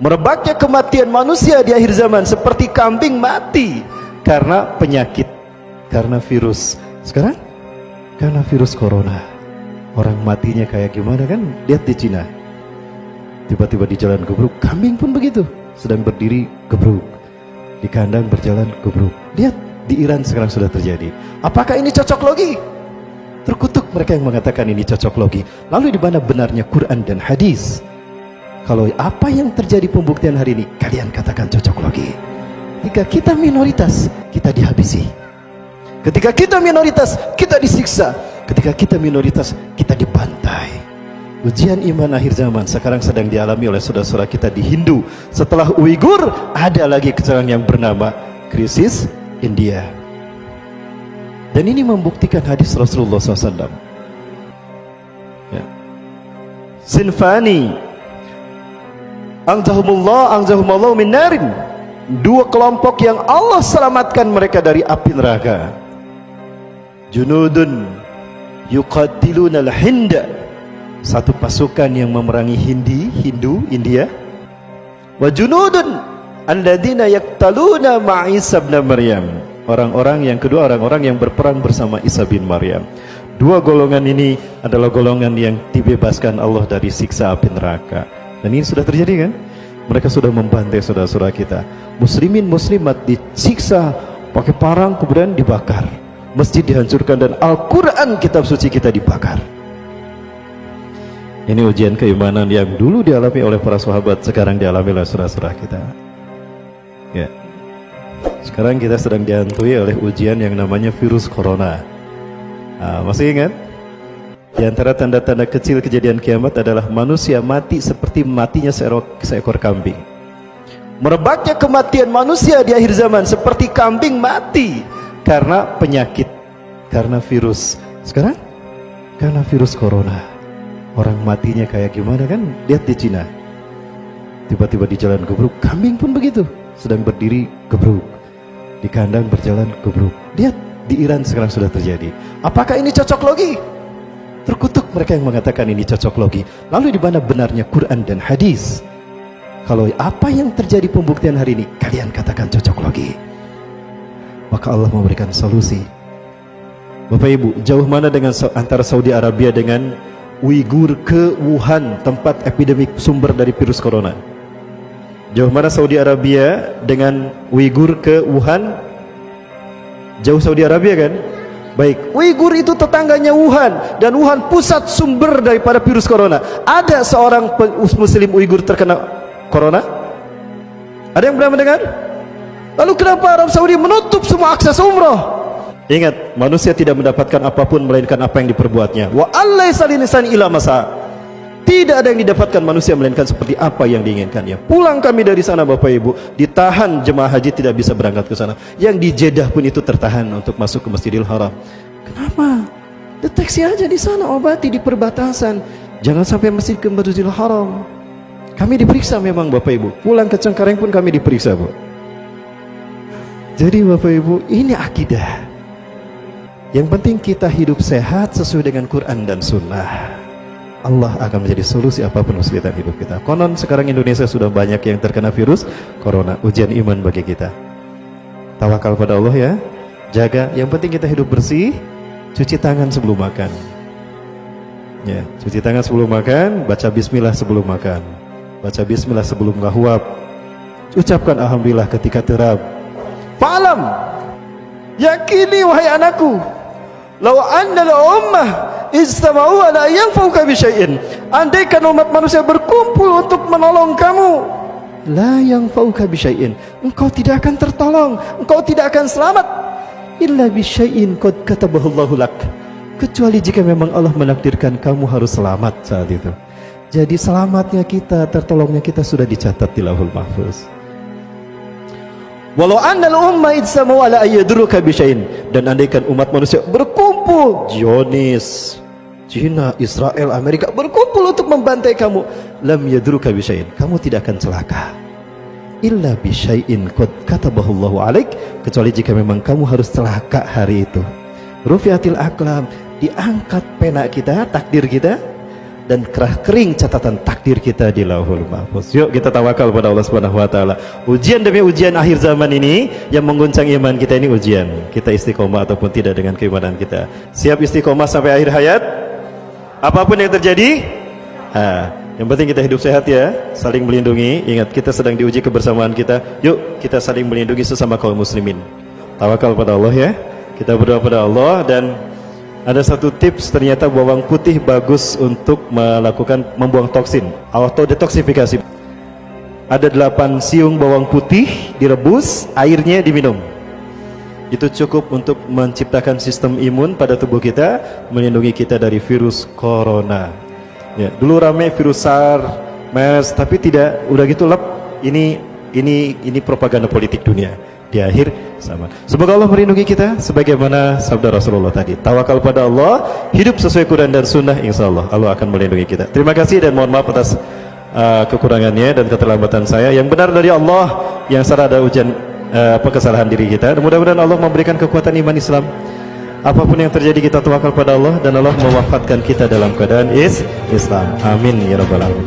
Merebaknya kematian manusia di akhir zaman seperti kambing mati karena penyakit, karena virus. Sekarang karena virus corona, orang matinya kayak gimana kan? Lihat di Cina, tiba-tiba di jalan gebruk. Kambing pun begitu, sedang berdiri gebruk, di kandang berjalan gebruk. Lihat di Iran sekarang sudah terjadi. Apakah ini cocok logi? Terkutuk mereka yang mengatakan ini cocok logi. Lalu di mana benarnya Quran dan hadis? Kalau apa yang terjadi pembuktian hari ini kalian katakan cocok logi. Jika kita minoritas, kita dihabisi. Ketika kita minoritas, kita disiksa. Ketika kita minoritas, kita dibantai. Ujian iman akhir zaman sekarang sedang dialami oleh saudara-saudara kita di Hindu. Setelah Uighur, ada lagi sekarang yang bernama krisis India. Dan ini membuktikan hadis Rasulullah SAW. Ya. Sinfani Anzahumullah min narin. Dua kelompok yang Allah selamatkan mereka dari api neraka. Junudun yuqatiluna al-Hinda. Satu pasukan yang memerangi Hindu, India. Wa junudun alladzina yaqtaluna ma'a Isa bin Maryam. Orang-orang yang kedua, orang-orang yang berperang bersama Isa bin Maryam. Dua golongan ini adalah golongan yang dibebaskan Allah dari siksa api neraka. Dan ini sudah terjadi kan? Mereka sudah membantai saudara-saudara kita. Muslimin muslimat disiksa pakai parang, kemudian dibakar. Masjid dihancurkan dan Al-Quran kitab suci kita dibakar. Ini ujian keimanan yang dulu dialami oleh para sahabat, sekarang dialami oleh saudara-saudara kita. Ya. Sekarang kita sedang dihantui oleh ujian yang namanya virus corona. Masih ingat? Di antara tanda-tanda kecil kejadian kiamat adalah manusia mati seperti matinya seekor kambing. Merebaknya kematian manusia di akhir zaman seperti kambing mati karena penyakit, karena virus. Sekarang karena virus corona, orang matinya kayak gimana kan? Lihat di Cina, tiba-tiba di jalan gebruk. Kambing pun begitu, sedang berdiri gebruk, di kandang berjalan gebruk. Lihat di Iran sekarang sudah terjadi. Apakah ini cocok logi? Terkutuk mereka yang mengatakan ini cocok logi. Lalu di mana benarnya Quran dan hadis? Kalau apa yang terjadi pembuktian hari ini kalian katakan cocok logi, maka Allah memberikan solusi. Bapak Ibu, jauh mana dengan antara Saudi Arabia dengan Uighur ke Wuhan, tempat epidemik sumber dari virus corona? Jauh mana Saudi Arabia dengan Uighur ke Wuhan? Jauh Saudi Arabia kan? Baik, Uighur itu tetangganya Wuhan, dan Wuhan pusat sumber daripada virus corona. Ada seorang muslim Uighur terkena corona? Ada yang pernah mendengar? Lalu kenapa Arab Saudi menutup semua akses umroh? Ingat, manusia tidak mendapatkan apapun melainkan apa yang diperbuatnya. Wa allaisa linsani illa masa. Tidak ada yang didapatkan manusia melainkan seperti apa yang diinginkannya. Pulang kami dari sana Bapak Ibu, ditahan jemaah haji tidak bisa berangkat ke sana. Yang di Jeddah pun itu tertahan untuk masuk ke Masjidil Haram. Kenapa? Deteksi aja di sana, obati di perbatasan. Jangan sampai masjid ke Masjidil Haram. Kami diperiksa memang Bapak Ibu. Pulang ke Cengkareng pun kami diperiksa, Bu. Jadi Bapak Ibu, ini akidah. Yang penting kita hidup sehat sesuai dengan Quran dan Sunnah. Allah akan menjadi solusi apapun kesulitan hidup kita. Konon sekarang Indonesia sudah banyak yang terkena virus corona. Ujian iman bagi kita. Tawakal pada Allah ya. Jaga, yang penting kita hidup bersih. Cuci tangan sebelum makan. Ya, cuci tangan sebelum makan. Baca bismillah sebelum makan. Baca bismillah sebelum ngahwab. Ucapkan alhamdulillah ketika terab. Fa'alam, yakini wahai anakku, law anna al-ummah istama'u ala yanfa'uka bi syai'in. Andaikan umat manusia berkumpul untuk menolong kamu, la yanfa'uka bi syai'in, engkau tidak akan tertolong, engkau tidak akan selamat, illa bi syai'in qad katabahu Allahu lak, kecuali jika memang Allah menakdirkan kamu harus selamat saat itu. Jadi selamatnya kita, tertolongnya kita sudah dicatat di Lauhul Mahfuz. Walau annal umma idsamu ala ayyadruka bi syai'in, dan andaikan umat manusia berkumpul, Zionis, Cina, Israel, Amerika berkumpul untuk membantai kamu, lam yadruka bi syai'in, kamu tidak akan celaka, illa bi syai'in qad katabahu Allahu alaik, kecuali jika memang kamu harus celaka hari itu. Rufiatil aqlam, diangkat pena kita, takdir kita. dan kerah kering catatan takdir kita di Lauhul Mahfuz. Yuk kita tawakal pada Allah Subhanahu wa taala. Ujian demi ujian akhir zaman ini yang mengguncang iman kita ini ujian. Kita istiqomah ataupun tidak dengan keimanan kita. Siap istiqomah sampai akhir hayat? Apapun yang terjadi? Yang penting kita hidup sehat ya, saling melindungi. Ingat kita sedang diuji kebersamaan kita. Yuk kita saling melindungi sesama kaum muslimin. Tawakal pada Allah ya. Kita berdoa pada Allah. Dan ada satu tips, ternyata bawang putih bagus untuk membuang toksin, auto detoksifikasi. Ada 8 siung bawang putih direbus, airnya diminum. Itu cukup untuk menciptakan sistem imun pada tubuh kita, melindungi kita dari virus corona. Ya, dulu rame virus SARS, MERS, tapi tidak, udah gitu lep. Ini propaganda politik dunia. Di akhir zaman. Semoga Allah melindungi kita sebagaimana sabda Rasulullah tadi. Tawakal pada Allah, hidup sesuai Quran dan Sunnah, insya Allah Allah akan melindungi kita. Terima kasih dan mohon maaf atas kekurangannya dan keterlambatan saya. Yang benar dari Allah, yang salah ada kesalahan diri kita. Mudah-mudahan Allah memberikan kekuatan iman Islam. Apapun yang terjadi kita tawakal pada Allah dan Allah mewafatkan kita dalam keadaan Islam. Amin ya rabbal alamin.